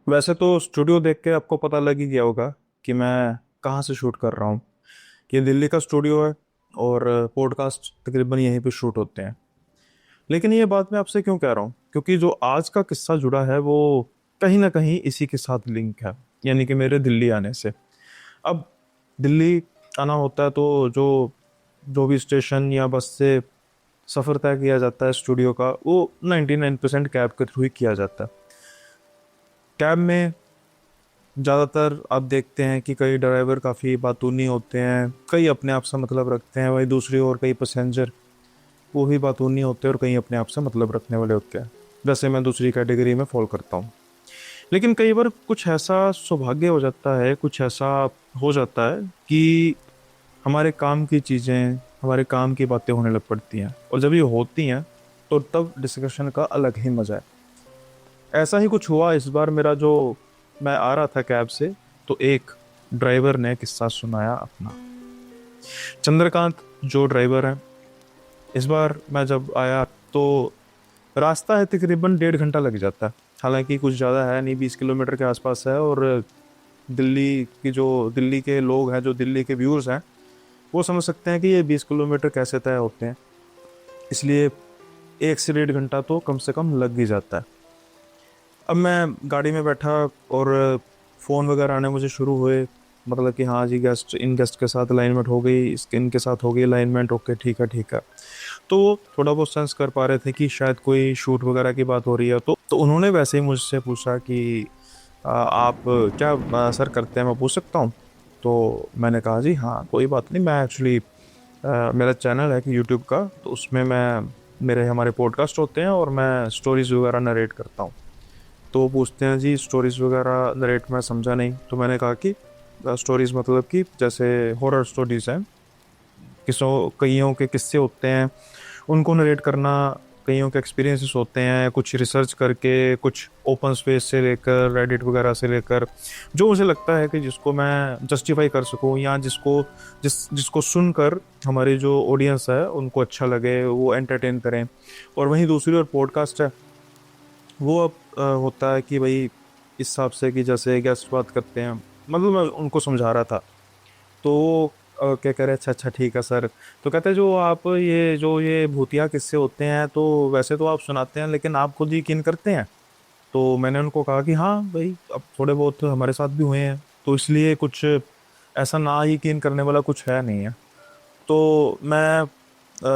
वैसे तो स्टूडियो देख के आपको पता लग ही गया होगा कि मैं कहाँ से शूट कर रहा हूँ। ये दिल्ली का स्टूडियो है और पॉडकास्ट तकरीबन यहीं पे शूट होते हैं। लेकिन ये बात मैं आपसे क्यों कह रहा हूँ, क्योंकि जो आज का किस्सा जुड़ा है वो कहीं ना कहीं इसी के साथ लिंक है, यानी कि मेरे दिल्ली आने से। अब दिल्ली आना होता है तो जो जो भी स्टेशन या बस से सफ़र तय किया जाता है स्टूडियो का, वो 99% कैब के थ्रू ही किया जाता है। कैब में ज़्यादातर आप देखते हैं कि कई ड्राइवर काफ़ी बातूनी होते हैं, कई अपने आप से मतलब रखते हैं, वहीं दूसरी ओर कई पैसेंजर वो भी बातूनी होते हैं और कई अपने आप से मतलब रखने वाले होते हैं। वैसे मैं दूसरी कैटेगरी में फॉल करता हूँ। लेकिन कई बार कुछ ऐसा सौभाग्य हो जाता है, कुछ ऐसा हो जाता है कि हमारे काम की चीज़ें, हमारे काम की बातें होने लग पड़ती हैं, और जब ये होती हैं तो तब डिस्कशन का अलग ही मज़ा है। ऐसा ही कुछ हुआ इस बार मेरा। जो मैं आ रहा था कैब से, तो एक ड्राइवर ने किस्सा सुनाया अपना। चंद्रकांत जो ड्राइवर है, इस बार मैं जब आया तो रास्ता है तकरीबन 1.5 घंटा लग जाता है। हालांकि कुछ ज़्यादा है नहीं, 20 किलोमीटर के आसपास है। और दिल्ली के लोग हैं, जो दिल्ली के व्यूअर्स हैं, वो समझ सकते हैं कि ये 20 किलोमीटर कैसे तय होते हैं। इसलिए 1 से 1.5 घंटा तो कम से कम लग ही जाता है। अब मैं गाड़ी में बैठा और फ़ोन वगैरह आने मुझे शुरू हुए, मतलब कि हाँ जी, इन गेस्ट के साथ अलाइनमेंट हो गई, इसके इनके साथ हो गई अलाइनमेंट, ओके ठीक है ठीक है। तो वो थोड़ा बहुत सेंस कर पा रहे थे कि शायद कोई शूट वगैरह की बात हो रही है। तो उन्होंने वैसे ही मुझसे पूछा कि आप क्या सर करते हैं, मैं पूछ सकता हूँ? तो मैंने कहा जी हाँ, कोई बात नहीं, मैं एक्चुअली मेरा चैनल है कि यूट्यूब का, तो उसमें मैं मेरे हमारे पॉडकास्ट होते हैं और मैं स्टोरीज़ वगैरह नरेट करता हूँ। तो वो पूछते हैं जी स्टोरीज़ वगैरह नरेट, मैं समझा नहीं। तो मैंने कहा कि स्टोरीज़ मतलब कि जैसे हॉरर स्टोरीज़ हैं, किसों कईयों के किस्से होते हैं, उनको नरेट करना, कईयों के एक्सपीरियंसेस होते हैं, कुछ रिसर्च करके, कुछ ओपन स्पेस से लेकर रेडिट वगैरह से लेकर, जो मुझे लगता है कि जिसको मैं जस्टिफाई कर सकूं, या जिसको सुनकर हमारी जो ऑडियंस है उनको अच्छा लगे, वो एंटरटेन करें। और वहीं दूसरी ओर पॉडकास्ट है, वो अब होता है कि भाई इस हिसाब से कि जैसे गेस्ट बात करते हैं, मतलब मैं उनको समझा रहा था। तो वो क्या कह रहे, अच्छा अच्छा ठीक है सर। तो कहते हैं जो ये भूतिया किस्से होते हैं, तो वैसे तो आप सुनाते हैं लेकिन आप खुद यकीन करते हैं? तो मैंने उनको कहा कि हाँ भाई, अब थोड़े बहुत हमारे साथ भी हुए हैं, तो इसलिए कुछ ऐसा ना यकीन करने वाला कुछ है नहीं है। तो मैं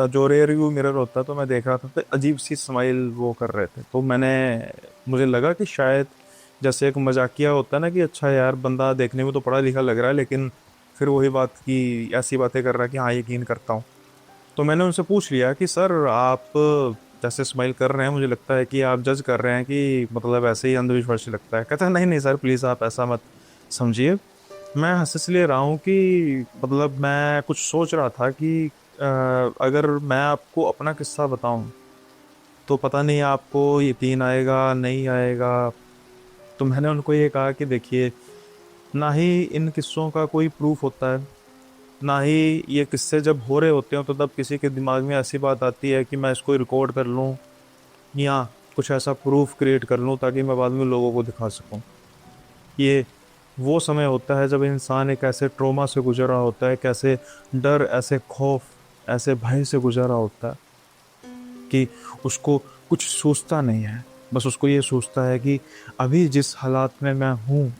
जो रेयर व्यू मिरर होता है, तो मैं देख रहा था, तो अजीब सी स्माइल वो कर रहे थे। तो मुझे लगा कि शायद जैसे एक मजाकिया होता है ना, कि अच्छा यार बंदा देखने में तो पढ़ा लिखा लग रहा है, लेकिन फिर वही बात की ऐसी बातें कर रहा है कि हाँ यकीन करता हूँ। तो मैंने उनसे पूछ लिया कि सर आप जैसे स्माइल कर रहे हैं, मुझे लगता है कि आप जज कर रहे हैं कि मतलब ऐसे ही अंधविश्वासी लगता है। कहता है नहीं नहीं सर, प्लीज़ आप ऐसा मत समझिए। मैं हंस इसलिए रहा हूँ कि मतलब मैं कुछ सोच रहा था कि अगर मैं आपको अपना किस्सा बताऊं तो पता नहीं आपको यकीन आएगा नहीं आएगा। तो मैंने उनको ये कहा कि देखिए, ना ही इन किस्सों का कोई प्रूफ होता है, ना ही ये किस्से जब हो रहे होते हैं तो तब किसी के दिमाग में ऐसी बात आती है कि मैं इसको रिकॉर्ड कर लूं, या कुछ ऐसा प्रूफ क्रिएट कर लूं ताकि मैं बाद में लोगों को दिखा सकूं। ये वो समय होता है जब इंसान एक ऐसे ट्रोमा से गुजर रहा होता है, कैसे डर, ऐसे खौफ, ऐसे भय से गुजर रहा होता है कि उसको कुछ सोचता नहीं है। बस उसको ये सोचता है कि अभी जिस हालात में मैं हूँ,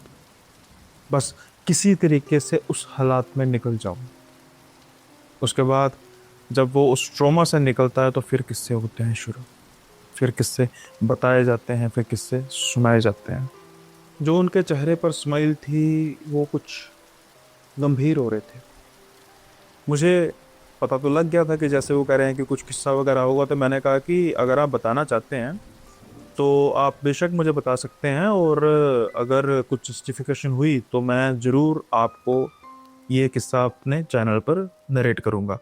बस किसी तरीके से उस हालात में निकल जाऊं। उसके बाद जब वो उस ट्रोमा से निकलता है तो फिर किस्से होते हैं शुरू, फिर किस्से बताए जाते हैं, फिर किस्से सुनाए जाते हैं। जो उनके चेहरे पर स्माइल थी, वो कुछ गंभीर हो रहे थे। मुझे पता तो लग गया था कि जैसे वो कह रहे हैं कि कुछ किस्सा वगैरह होगा, तो मैंने कहा कि अगर आप बताना चाहते हैं तो आप बेशक मुझे बता सकते हैं, और अगर कुछ जस्टिफिकेशन हुई तो मैं ज़रूर आपको ये किस्सा अपने चैनल पर नरेट करूँगा।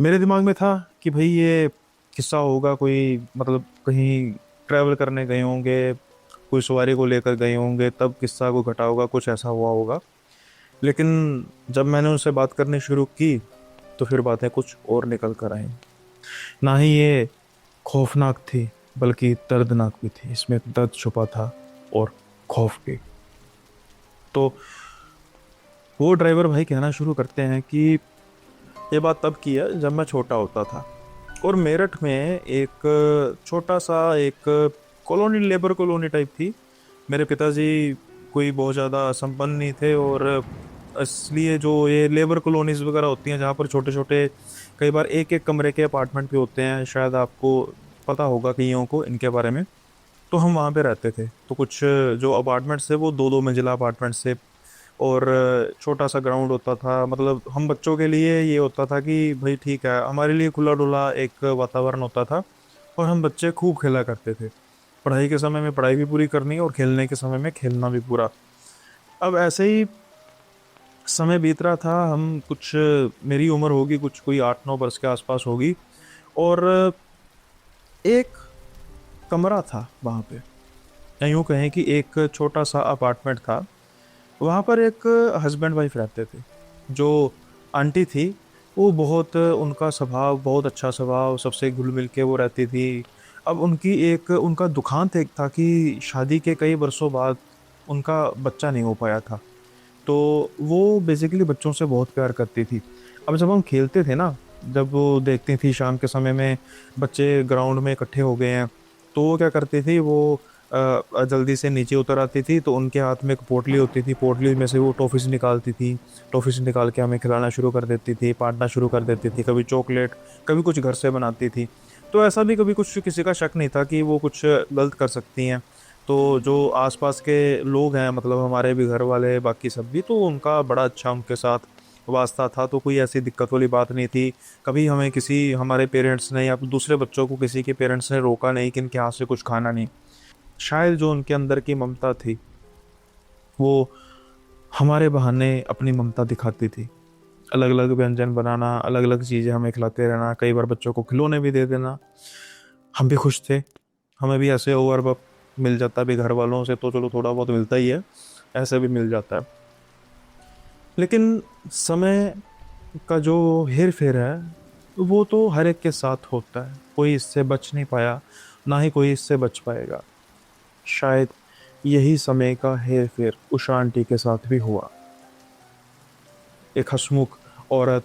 मेरे दिमाग में था कि भाई ये किस्सा होगा कोई, मतलब कहीं ट्रैवल करने गए होंगे, कोई सवारी को लेकर गए होंगे, तब किस्सा को घटा होगा, कुछ ऐसा हुआ होगा। लेकिन जब मैंने उनसे बात करनी शुरू की तो फिर बातें कुछ और निकल कर आई। ना ही ये खौफनाक थी, बल्कि दर्दनाक भी थी। इसमें दर्द छुपा था और खौफ की। तो वो ड्राइवर भाई कहना शुरू करते हैं कि ये बात तब की है जब मैं छोटा होता था, और मेरठ में एक छोटा सा एक कॉलोनी, लेबर कॉलोनी टाइप थी। मेरे पिताजी कोई बहुत ज़्यादा संपन्न नहीं थे, और इसलिए जो ये लेबर कॉलोनीज वगैरह होती हैं जहाँ पर छोटे छोटे कई बार एक एक कमरे के अपार्टमेंट भी होते हैं, शायद आपको पता होगा कईयों को इनके बारे में। तो हम वहाँ पे रहते थे। तो कुछ जो अपार्टमेंट्स थे वो दो दो मंजिला अपार्टमेंट्स थे, और छोटा सा ग्राउंड होता था। मतलब हम बच्चों के लिए ये होता था कि भाई ठीक है, हमारे लिए खुला डुला एक वातावरण होता था, और हम बच्चे खूब खेला करते थे। पढ़ाई के समय में पढ़ाई भी पूरी करनी, और खेलने के समय में खेलना भी पूरा। अब ऐसे ही समय बीत रहा था। हम कुछ, मेरी उम्र होगी कुछ कोई 8-9 वर्ष के आसपास होगी, और एक कमरा था वहाँ पे, या यूँ कहें कि एक छोटा सा अपार्टमेंट था। वहाँ पर एक हस्बैंड वाइफ रहते थे। जो आंटी थी वो बहुत, उनका स्वभाव बहुत अच्छा स्वभाव, सबसे घुल मिल के वो रहती थी। अब उनकी एक उनका दुखांत एक था कि शादी के कई वर्षों बाद उनका बच्चा नहीं हो पाया था। तो वो बेसिकली बच्चों से बहुत प्यार करती थी। अब जब हम खेलते थे ना, जब वो देखती थी शाम के समय में बच्चे ग्राउंड में इकट्ठे हो गए हैं, तो वो क्या करती थी, वो जल्दी से नीचे उतर आती थी। तो उनके हाथ में एक पोटली होती थी, पोटली में से वो टॉफ़ीज़ निकालती थी। टॉफ़ीज़ निकाल के हमें खिलाना शुरू कर देती थी, बाँटना शुरू कर देती थी। कभी चॉकलेट, कभी कुछ घर से बनाती थी। तो ऐसा भी कभी कुछ किसी का शक नहीं था कि वो कुछ गलत कर सकती हैं। तो जो आसपास के लोग हैं, मतलब हमारे भी घर वाले, बाकी सब भी, तो उनका बड़ा अच्छा उनके साथ वास्ता था। तो कोई ऐसी दिक्कत वाली बात नहीं थी। कभी हमें किसी हमारे पेरेंट्स ने या दूसरे बच्चों को किसी के पेरेंट्स ने रोका नहीं कि इनके हाथ से कुछ खाना नहीं। शायद जो उनके अंदर की ममता थी, वो हमारे बहाने अपनी ममता दिखाती थी। अलग अलग व्यंजन बनाना, अलग अलग चीज़ें हमें खिलाते रहना, कई बार बच्चों को खिलौने भी दे देना। हम भी खुश थे। हमें भी ऐसे ओवर मिल जाता भी, घर वालों से तो चलो थोड़ा बहुत मिलता ही है, ऐसे भी मिल जाता है। लेकिन समय का जो हेर फेर है, वो तो हर एक के साथ होता है। कोई इससे बच नहीं पाया, ना ही कोई इससे बच पाएगा। शायद यही समय का हेर फेर उषा आंटी के साथ भी हुआ। एक हंसमुख औरत,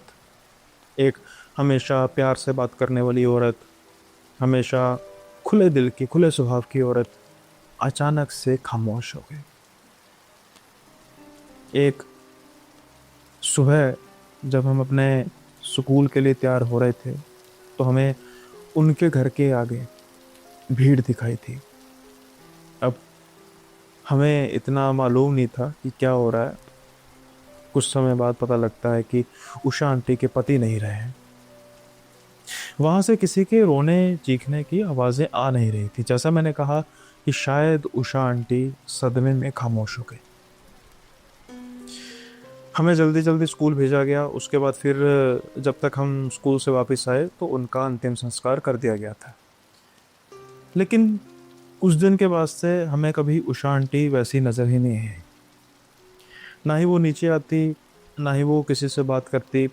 एक हमेशा प्यार से बात करने वाली औरत, हमेशा खुले दिल की, खुले स्वभाव की औरत अचानक से खामोश हो गई। एक सुबह जब हम अपने स्कूल के लिए तैयार हो रहे थे, तो हमें उनके घर के आगे भीड़ दिखाई थी। अब हमें इतना मालूम नहीं था कि क्या हो रहा है। कुछ समय बाद पता लगता है कि उषा आंटी के पति नहीं रहे हैं। वहां से किसी के रोने चीखने की आवाज़ें आ नहीं रही थी। जैसा मैंने कहा कि शायद उषा आंटी सदमे में खामोश हो गई। हमें जल्दी जल्दी स्कूल भेजा गया। उसके बाद फिर जब तक हम स्कूल से वापस आए तो उनका अंतिम संस्कार कर दिया गया था। लेकिन उस दिन के बाद से हमें कभी उषा आंटी वैसी नज़र ही नहीं आई। ना ही वो नीचे आती, ना ही वो किसी से बात करती।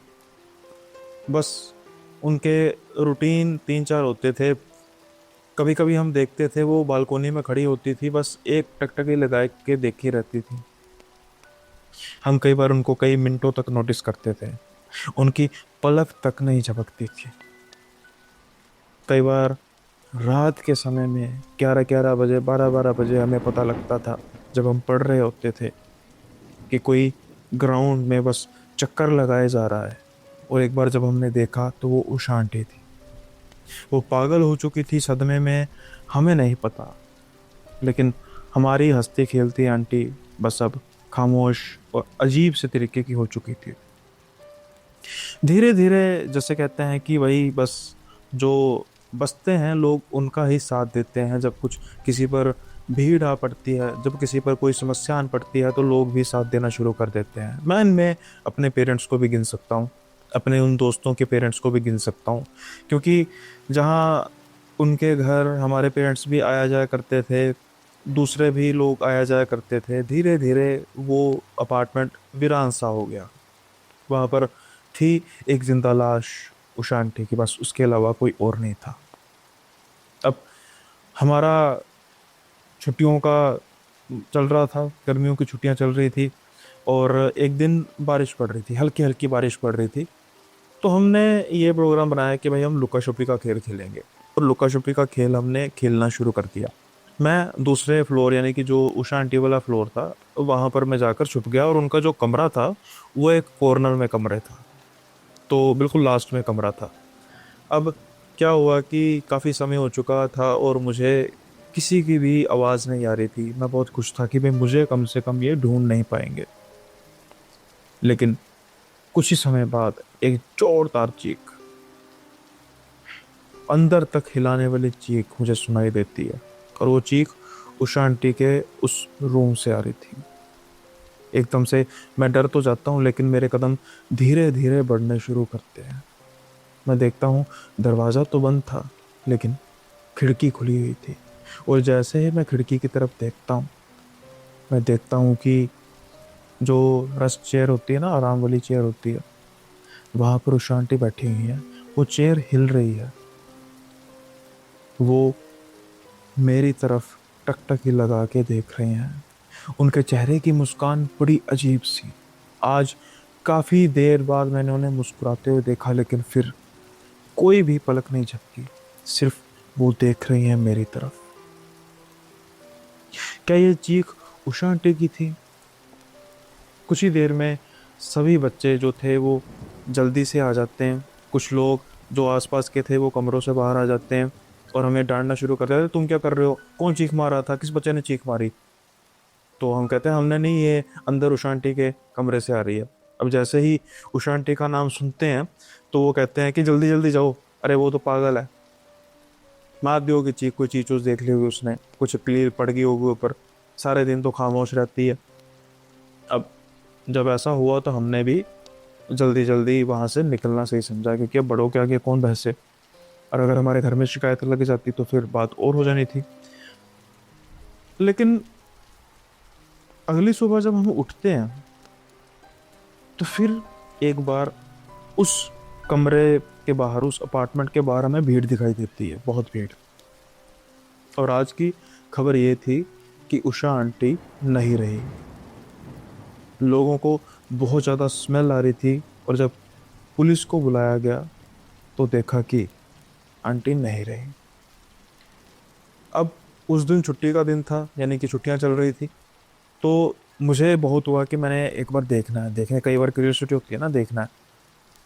बस उनके रूटीन 3-4 होते थे। कभी कभी हम देखते थे वो बालकोनी में खड़ी होती थी, बस एक टकटकी लगा के देखी रहती थी। हम कई बार उनको कई मिनटों तक नोटिस करते थे, उनकी पलक तक नहीं झपकती थी। कई बार रात के समय में 11-11 बजे, 12-12 बजे हमें पता लगता था, जब हम पढ़ रहे होते थे, कि कोई ग्राउंड में बस चक्कर लगाए जा रहा है। और एक बार जब हमने देखा तो वो उषा आंटी थी। वो पागल हो चुकी थी सदमे में, हमें नहीं पता। लेकिन हमारी हंसती खेलती आंटी बस अब खामोश और अजीब से तरीके की हो चुकी थी। धीरे धीरे, जैसे कहते हैं कि वही बस जो बसते हैं लोग उनका ही साथ देते हैं। जब कुछ किसी पर भीड़ आ पड़ती है, जब किसी पर कोई समस्या आन पड़ती है, तो लोग भी साथ देना शुरू कर देते हैं। मैं इनमें अपने पेरेंट्स को भी गिन सकता हूँ, अपने उन दोस्तों के पेरेंट्स को भी गिन सकता हूँ। क्योंकि जहाँ उनके घर हमारे पेरेंट्स भी आया जाया करते थे, दूसरे भी लोग आया जाया करते थे, धीरे धीरे वो अपार्टमेंट वीरान सा हो गया। वहाँ पर थी एक जिंदा लाश, उषा आंटी की, बस उसके अलावा कोई और नहीं था। अब हमारा छुट्टियों का चल रहा था, गर्मियों की छुट्टियां चल रही थी और एक दिन बारिश पड़ रही थी, हल्की हल्की बारिश पड़ रही थी। तो हमने ये प्रोग्राम बनाया कि भाई हम लुका छुपी का खेल खेलेंगे, और लुका छुपी का खेल हमने खेलना शुरू कर दिया। मैं दूसरे फ्लोर यानी कि जो उषा आंटी वाला फ्लोर था वहां पर मैं जाकर छुप गया, और उनका जो कमरा था वो एक कॉर्नर में कमरे था, तो बिल्कुल लास्ट में कमरा था। अब क्या हुआ कि काफ़ी समय हो चुका था और मुझे किसी की भी आवाज़ नहीं आ रही थी। मैं बहुत खुश था कि भाई मुझे कम से कम ये ढूंढ नहीं पाएंगे। लेकिन कुछ ही समय बाद एक जोरदार चीख, अंदर तक हिलाने वाली चीख मुझे सुनाई देती है, और वो चीख उषा आंटी के उस रूम से आ रही थी। एकदम से मैं डर तो जाता हूँ, लेकिन मेरे कदम धीरे धीरे बढ़ने शुरू करते हैं। मैं देखता हूँ दरवाज़ा तो बंद था, लेकिन खिड़की खुली हुई थी। और जैसे ही मैं खिड़की की तरफ देखता हूँ, मैं देखता हूँ कि जो रेस्ट चेयर होती है ना, आराम वाली चेयर होती है, वहाँ पर उषा आंटी बैठी हुई है। वो चेयर हिल रही है। वो मेरी तरफ टकटकी लगा के देख रहे हैं। उनके चेहरे की मुस्कान बड़ी अजीब सी। आज काफ़ी देर बाद मैंने उन्हें मुस्कुराते हुए देखा, लेकिन फिर कोई भी पलक नहीं झपकी, सिर्फ वो देख रही हैं मेरी तरफ। क्या ये चीख उषा आंटी की थी? कुछ ही देर में सभी बच्चे जो थे वो जल्दी से आ जाते हैं। कुछ लोग जो आसपास के थे वो कमरों से बाहर आ जाते हैं और हमें डांटना शुरू कर देते हैं, तुम क्या कर रहे हो, कौन चीख मारा था, किस बच्चे ने चीख मारी? तो हम कहते हैं हमने नहीं, ये अंदर उषा आंटी के कमरे से आ रही है। अब जैसे ही उषा आंटी का नाम सुनते हैं तो वो कहते हैं कि जल्दी जल्दी जाओ, अरे वो तो पागल है, मार दी होगी चीख, कोई चीज देख ली होगी उसने, कुछ क्लियर पड़ गई होगी ऊपर, सारे दिन तो खामोश रहती है। अब जब ऐसा हुआ तो हमने भी जल्दी जल्दी वहां से निकलना सही समझा, क्योंकि अब बड़ों के आगे कौन बहसे, और अगर हमारे घर में शिकायत लग जाती तो फिर बात और हो जानी थी। लेकिन अगली सुबह जब हम उठते हैं तो फिर एक बार उस कमरे के बाहर, उस अपार्टमेंट के बाहर हमें भीड़ दिखाई देती है, बहुत भीड़। और आज की खबर ये थी कि उषा आंटी नहीं रही। लोगों को बहुत ज़्यादा स्मेल आ रही थी, और जब पुलिस को बुलाया गया तो देखा कि आंटी नहीं रही। अब उस दिन छुट्टी का दिन था, यानी कि छुट्टियां चल रही थी, तो मुझे बहुत हुआ कि मैंने एक बार देखना है, देखने कई बार क्यूरियोसिटी होती है ना, देखना है।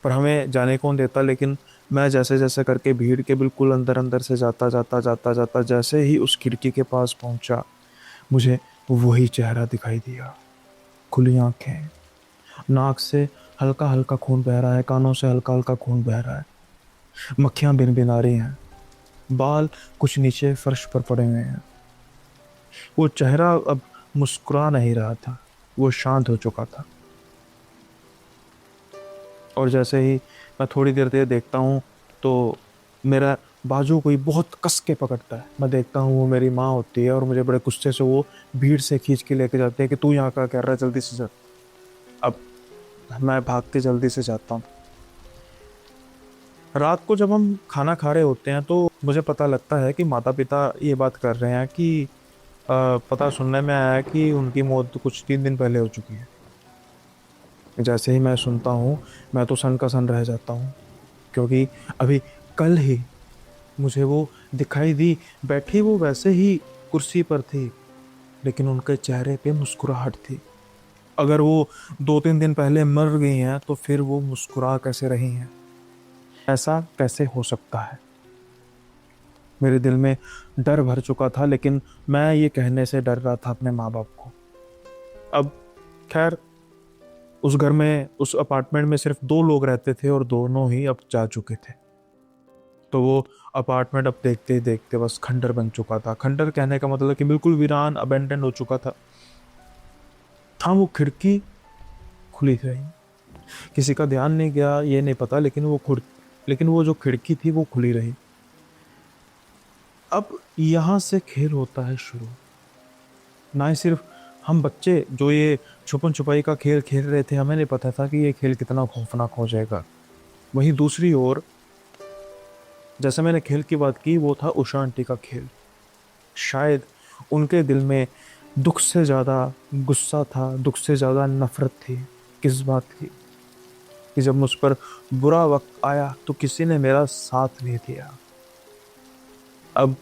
पर हमें जाने कौन देता, लेकिन मैं जैसे जैसे करके भीड़ के बिल्कुल अंदर अंदर से जाता जाता जाता जाता जैसे ही उस खिड़की के पास पहुंचा, मुझे वही चेहरा दिखाई दिया। खुली आंखें, नाक से हल्का हल्का खून बह रहा है, कानों से हल्का हल्का खून बह रहा है, मक्खियां बिन बिन आ रही हैं, बाल कुछ नीचे फर्श पर पड़े हुए हैं। वो चेहरा अब मुस्कुरा नहीं रहा था, वो शांत हो चुका था। और जैसे ही मैं थोड़ी देर देर देखता हूँ तो मेरा बाजू कोई बहुत कस के पकड़ता है। मैं देखता हूँ वो मेरी माँ होती है, और मुझे बड़े गुस्से से वो भीड़ से खींच के लेके जाते हैं कि तू यहाँ का कर रहा है, जल्दी से चल। अब मैं भाग के जल्दी से जाता हूँ। रात को जब हम खाना खा रहे होते हैं तो मुझे पता लगता है कि माता पिता ये बात कर रहे हैं कि पता सुनने में आया है कि उनकी मौत तो कुछ 3 दिन पहले हो चुकी है। जैसे ही मैं सुनता हूँ मैं तो सन का सन रह जाता हूँ, क्योंकि अभी कल ही मुझे वो दिखाई दी, बैठी वो वैसे ही कुर्सी पर थी, लेकिन उनके चेहरे पे मुस्कुराहट थी। अगर वो 2-3 दिन पहले मर गई हैं तो फिर वो मुस्कुरा कैसे रही हैं? ऐसा कैसे हो सकता है? मेरे दिल में डर भर चुका था, लेकिन मैं ये कहने से डर रहा था अपने माँ बाप को। अब खैर, उस घर में, उस अपार्टमेंट में सिर्फ 2 लोग रहते थे, और दोनों ही अब जा चुके थे। तो वो अपार्टमेंट अब देखते ही देखते बस खंडर बन चुका था। खंडर कहने का मतलब कि बिल्कुल वीरान, अबेंडन हो चुका था। हाँ, वो खिड़की खुली रही, किसी का ध्यान नहीं गया ये नहीं पता, लेकिन वो जो खिड़की थी वो खुली रही। अब यहाँ से खेल होता है शुरू। ना ही सिर्फ हम बच्चे जो ये छुपन छुपाई का खेल खेल रहे थे, हमें नहीं पता था कि ये खेल कितना खौफनाक हो जाएगा। वहीं दूसरी ओर, जैसे मैंने खेल की बात की, वो था उषा आंटी का खेल। शायद उनके दिल में दुख से ज़्यादा गुस्सा था, दुख से ज़्यादा नफ़रत थी। किस बात की? कि जब मुझ पर बुरा वक़्त आया तो किसी ने मेरा साथ नहीं दिया। अब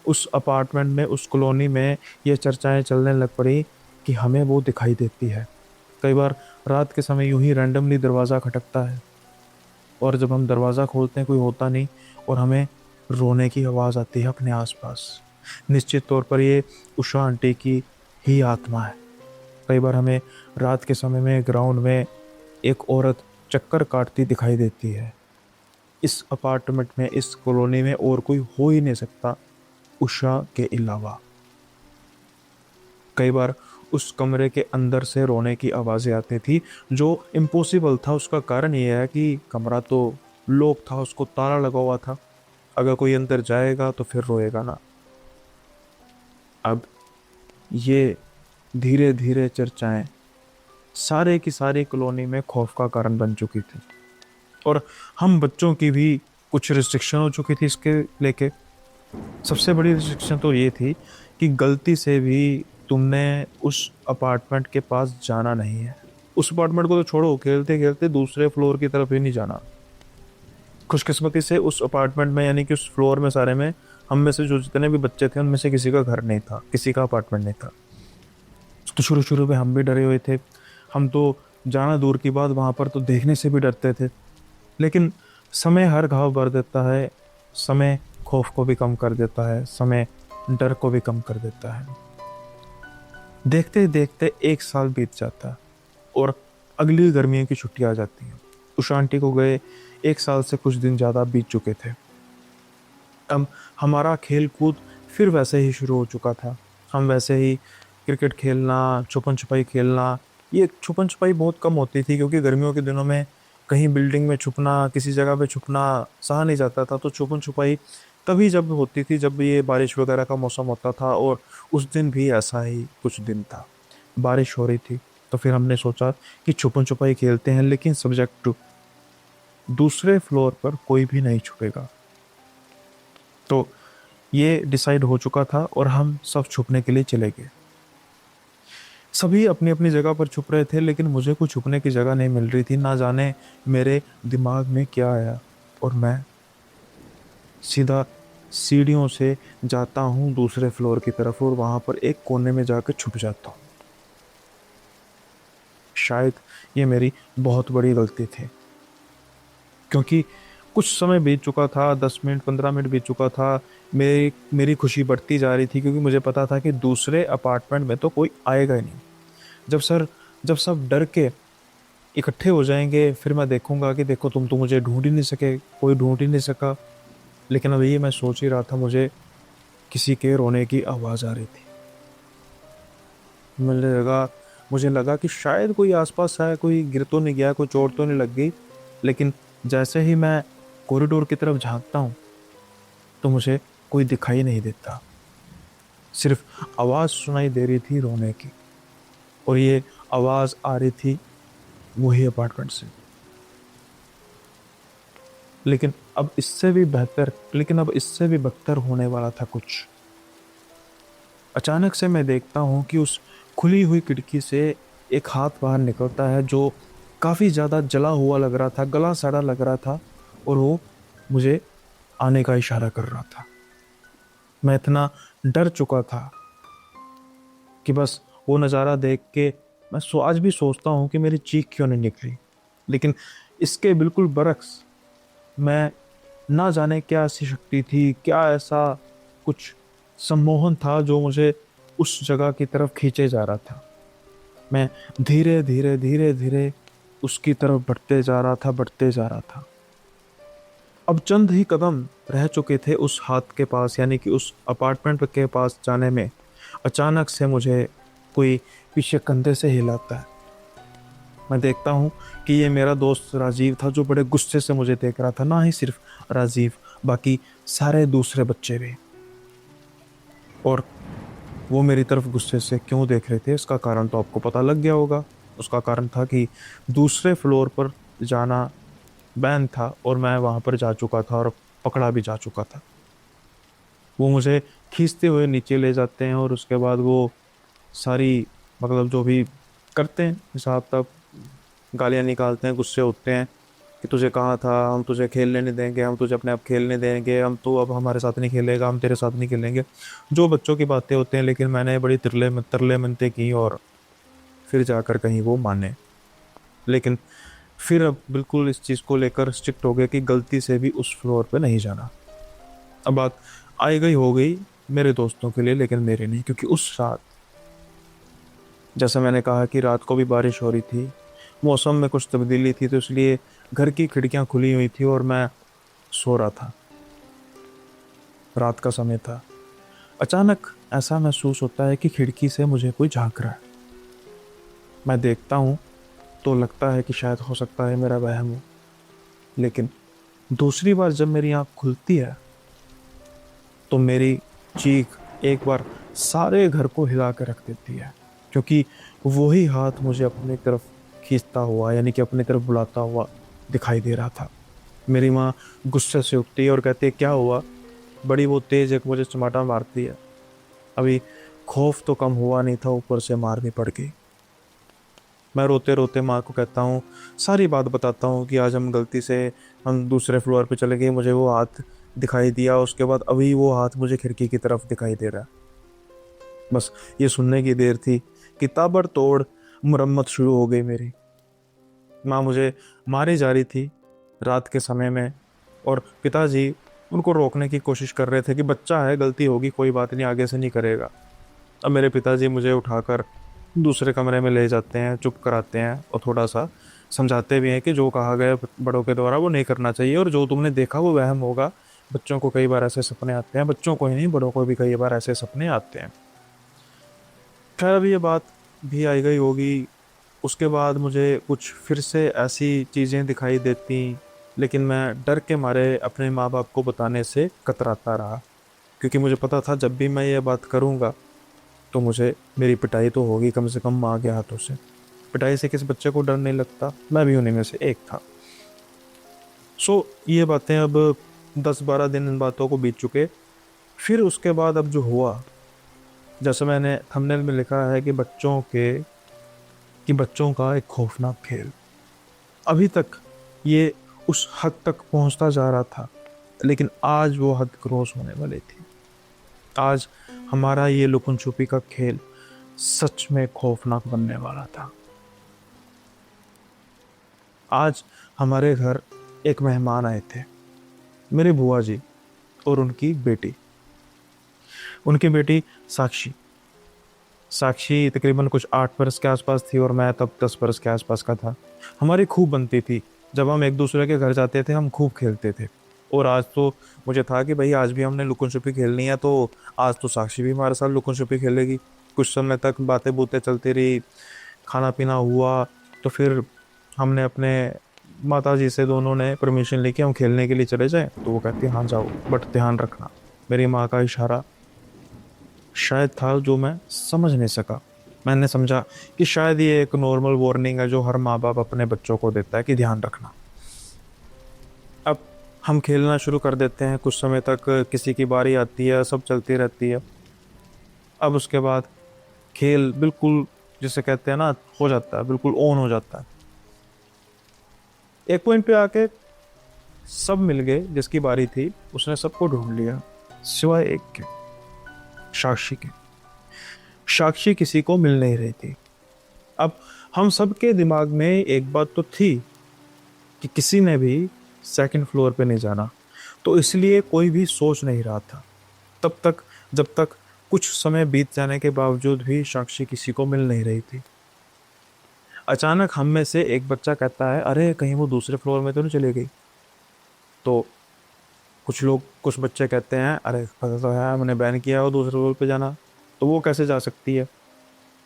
उस अपार्टमेंट में, उस कॉलोनी में ये चर्चाएँ चलने लग पड़ी कि हमें वो दिखाई देती है। कई बार रात के समय यूँ ही रैंडमली दरवाज़ा खटकता है और जब हम दरवाज़ा खोलते हैं कोई होता नहीं और हमें रोने की आवाज़ आती है अपने आस-पास। निश्चित तौर पर ये उषा आंटी की ही आत्मा है। कई बार हमें रात के समय में ग्राउंड में एक औरत चक्कर काटती दिखाई देती है। इस अपार्टमेंट में, इस कॉलोनी में और कोई हो ही नहीं सकता उषा के अलावा। कई बार उस कमरे के अंदर से रोने की आवाज़ें आती थी, जो इम्पॉसिबल था। उसका कारण ये है कि कमरा तो लॉक था, उसको ताला लगा हुआ था। अगर कोई अंदर जाएगा तो फिर रोएगा ना। अब ये धीरे-धीरे चर्चाएँ सारे की सारी कॉलोनी में खौफ का कारण बन चुकी थी और हम बच्चों की भी कुछ रिस्ट्रिक्शन हो चुकी थी इसके लेके। सबसे बड़ी रिस्ट्रिक्शन तो ये थी कि गलती से भी तुमने उस अपार्टमेंट के पास जाना नहीं है। उस अपार्टमेंट को तो छोड़ो, खेलते-खेलते दूसरे फ्लोर की तरफ ही नहीं जाना। खुशकिस्मती से उस अपार्टमेंट में, यानी कि उस फ्लोर में सारे में, हम में से जो जितने भी बच्चे थे उनमें से किसी का घर नहीं था, किसी का अपार्टमेंट नहीं था। तो शुरू-शुरू में हम भी डरे हुए थे। हम तो जाना दूर की बात, वहाँ पर तो देखने से भी डरते थे। लेकिन समय हर घाव भर देता है, समय खौफ को भी कम कर देता है, समय डर को भी कम कर देता है। देखते-देखते 1 साल बीत जाता है और अगली गर्मियों की छुट्टी आ जाती है। उषा आंटी को गए 1 साल से कुछ दिन ज़्यादा बीत चुके थे। अब हमारा खेल-कूद फिर वैसे ही शुरू हो चुका था। हम वैसे ही क्रिकेट खेलना, छुपन-छुपाई खेलना। ये छुपन-छुपाई बहुत कम होती थी क्योंकि गर्मियों के दिनों में कहीं बिल्डिंग में छुपना, किसी जगह पे छुपना सहा नहीं जाता था। तो छुपन-छुपाई तभी जब होती थी जब ये बारिश वगैरह का मौसम होता था और उस दिन भी ऐसा ही कुछ दिन था। बारिश हो रही थी तो फिर हमने सोचा कि छुपन-छुपाई खेलते हैं, लेकिन सब्जेक्ट टू दूसरे फ्लोर पर कोई भी नहीं छुपेगा। तो ये डिसाइड हो चुका था और हम सब छुपने के लिए चले गए। सभी अपनी-अपनी जगह पर छुप रहे थे, लेकिन मुझे कोई छुपने की जगह नहीं मिल रही थी। ना जाने मेरे दिमाग में क्या आया और मैं सीधा सीढ़ियों से जाता हूँ दूसरे फ्लोर की तरफ और वहाँ पर एक कोने में जाकर छुप जाता हूँ। शायद ये मेरी बहुत बड़ी गलती थी, क्योंकि कुछ समय बीत चुका था, 10 मिनट, 15 मिनट बीत चुका था। मेरी मेरी खुशी बढ़ती जा रही थी क्योंकि मुझे पता था कि दूसरे अपार्टमेंट में तो कोई आएगा ही नहीं। जब सब डर के इकट्ठे हो जाएँगे, फिर मैं देखूँगा कि देखो तुम तो मुझे ढूँढ ही नहीं सके, कोई ढूँढ ही नहीं सका। लेकिन अब ये मैं सोच ही रहा था, मुझे किसी के रोने की आवाज़ आ रही थी। मुझे लगा मुझे लगा कि शायद कोई आस-पास है, कोई गिर तो नहीं गया, कोई चोट तो नहीं लग गई। लेकिन जैसे ही मैं कॉरिडोर की तरफ झाँकता हूँ, तो मुझे कोई दिखाई नहीं देता। सिर्फ़ आवाज़ सुनाई दे रही थी रोने की और ये आवाज़ आ रही थी वही अपार्टमेंट से। लेकिन अब इससे भी बदतर होने वाला था कुछ। अचानक से मैं देखता हूँ कि उस खुली हुई खिड़की से एक हाथ बाहर निकलता है, जो काफ़ी ज़्यादा जला हुआ लग रहा था, गला सड़ा लग रहा था और वो मुझे आने का इशारा कर रहा था। मैं इतना डर चुका था कि बस वो नज़ारा देख के आज भी सोचता हूँ कि मेरी चीख क्यों नहीं निकली। लेकिन इसके बिल्कुल बरक्स, मैं ना जाने क्या ऐसी शक्ति थी, क्या ऐसा कुछ सम्मोहन था जो मुझे उस जगह की तरफ खींचे जा रहा था। मैं धीरे-धीरे, धीरे-धीरे उसकी तरफ बढ़ते जा रहा था। अब चंद ही कदम रह चुके थे उस हाथ के पास, यानी कि उस अपार्टमेंट के पास जाने में। अचानक से मुझे कोई पीछे कंधे से हिलाता है। मैं देखता हूँ कि ये मेरा दोस्त राजीव था, जो बड़े गुस्से से मुझे देख रहा था। ना ही सिर्फ राजीव, बाकी सारे दूसरे बच्चे भी। और वो मेरी तरफ गुस्से से क्यों देख रहे थे, इसका कारण तो आपको पता लग गया होगा। उसका कारण था कि दूसरे फ्लोर पर जाना बैन था और मैं वहाँ पर जा चुका था और पकड़ा भी जा चुका था। वो मुझे खींचते हुए नीचे ले जाते हैं और उसके बाद वो सारी मतलब जो भी करते हैं हिसाब तब, गालियाँ निकालते हैं, गुस्से होते हैं कि तुझे कहा था, हम तुझे खेलने नहीं देंगे, हम तुझे अपने आप खेलने देंगे, हम तो अब हमारे साथ नहीं खेलेगा, हम तेरे साथ नहीं खेलेंगे। जो बच्चों की बातें होते हैं, लेकिन मैंने बड़ी तरले मिन्नतें की और फिर जाकर कहीं वो माने। लेकिन फिर अब बिल्कुल इस चीज़ को लेकर स्ट्रिक्ट हो गए कि गलती से भी उस फ्लोर पे नहीं जाना। अब बात आई गई हो गई मेरे दोस्तों के लिए, लेकिन मेरे नहीं, क्योंकि उस रात जैसे मैंने कहा कि रात को भी बारिश हो रही थी, मौसम में कुछ तब्दीली थी, तो इसलिए घर की खिड़कियां खुली हुई थी और मैं सो रहा था। रात का समय था। अचानक ऐसा महसूस होता है कि खिड़की से मुझे कोई झांक रहा है। मैं देखता हूँ तो लगता है कि शायद हो सकता है मेरा वहम हो, लेकिन दूसरी बार जब मेरी आँख खुलती है तो मेरी चीख एक बार सारे घर को हिला कर रख देती है, क्योंकि वही हाथ मुझे अपनी तरफ खींचता हुआ, यानी कि अपनी तरफ बुलाता हुआ दिखाई दे रहा था। मेरी माँ गुस्से से उठती है और कहती है, क्या हुआ? बड़ी वो तेज एक मुझे चमाटा मारती है। अभी खौफ तो कम हुआ नहीं था, ऊपर से मार भी पड़ गई। मैं रोते रोते माँ को कहता हूँ, सारी बात बताता हूँ कि आज हम गलती से हम दूसरे फ्लोर पे चले गए, मुझे वो हाथ दिखाई दिया, उसके बाद अभी वो हाथ मुझे खिड़की की तरफ दिखाई दे रहा है। बस ये सुनने की देर थी कि ताबड़तोड़ मुरम्मत शुरू हो गई मेरी। माँ मुझे मारी जा रही थी रात के समय में, और पिताजी उनको रोकने की कोशिश कर रहे थे कि बच्चा है, गलती होगी, कोई बात नहीं, आगे से नहीं करेगा। अब मेरे पिताजी मुझे उठाकर दूसरे कमरे में ले जाते हैं, चुप कराते हैं और थोड़ा सा समझाते भी हैं कि जो कहा गया बड़ों के द्वारा वो नहीं करना चाहिए, और जो तुमने देखा वो वहम होगा। बच्चों को कई बार ऐसे सपने आते हैं, बच्चों को ही नहीं बड़ों को भी कई बार ऐसे सपने आते हैं। खैर अभी ये बात भी आई गई होगी। उसके बाद मुझे कुछ फिर से ऐसी चीज़ें दिखाई देती, लेकिन मैं डर के मारे अपने माँ बाप को बताने से कतराता रहा, क्योंकि मुझे पता था जब भी मैं ये बात करूँगा तो मुझे मेरी पिटाई तो होगी, कम से कम माँ के हाथों से। पिटाई से किस बच्चे को डर नहीं लगता, मैं भी उन्हीं में से एक था। ये बातें अब 10-12 दिन इन बातों को बीत चुके। फिर उसके बाद अब जो हुआ, जैसे मैंने थंबनेल में लिखा है कि बच्चों का एक खौफनाक खेल। अभी तक ये उस हद तक पहुंचता जा रहा था, लेकिन आज वो हद क्रॉस होने वाली थी। आज हमारा ये लुकन छुपी का खेल सच में खौफनाक बनने वाला था। आज हमारे घर एक मेहमान आए थे, मेरे बुआ जी और उनकी बेटी साक्षी। साक्षी तकरीबन कुछ 8 बरस के आसपास थी और मैं तब 10 बरस के आसपास का था। हमारी खूब बनती थी। जब हम एक दूसरे के घर जाते थे हम खूब खेलते थे। और आज तो मुझे था कि भाई आज भी हमने लुकन छुपी खेलनी है, तो आज तो साक्षी भी हमारे साथ लुकन छुपी खेलेगी। कुछ समय तक बातें बूतें चलती रही, खाना पीना हुआ, तो फिर हमने अपने माता जी से दोनों ने परमिशन लेके हम खेलने के लिए चले जाएं, तो वो कहती हाँ जाओ, बट ध्यान रखना। मेरी माँ का इशारा शायद था जो मैं समझ नहीं सका। मैंने समझा कि शायद ये एक नॉर्मल वार्निंग है जो हर माँ बाप अपने बच्चों को देता है कि ध्यान रखना। अब हम खेलना शुरू कर देते हैं, कुछ समय तक किसी की बारी आती है, सब चलती रहती है। अब उसके बाद खेल बिल्कुल जिसे कहते हैं ना हो जाता है, बिल्कुल ऑन हो जाता है। एक पॉइंट पे आके सब मिल गए, जिसकी बारी थी उसने सबको ढूंढ लिया सिवाय एक के, साक्षी के। साक्षी किसी को मिल नहीं रही थी। अब हम सबके दिमाग में एक बात तो थी कि किसी ने भी सेकंड फ्लोर पे नहीं जाना, तो इसलिए कोई भी सोच नहीं रहा था तब तक, जब तक कुछ समय बीत जाने के बावजूद भी साक्षी किसी को मिल नहीं रही थी। अचानक हम में से एक बच्चा कहता है, अरे कहीं वो दूसरे फ्लोर में तो नहीं चली गई? तो कुछ बच्चे कहते हैं, अरे पता तो है, हमने बैन किया है वो दूसरे फ्लोर पे जाना, तो वो कैसे जा सकती है?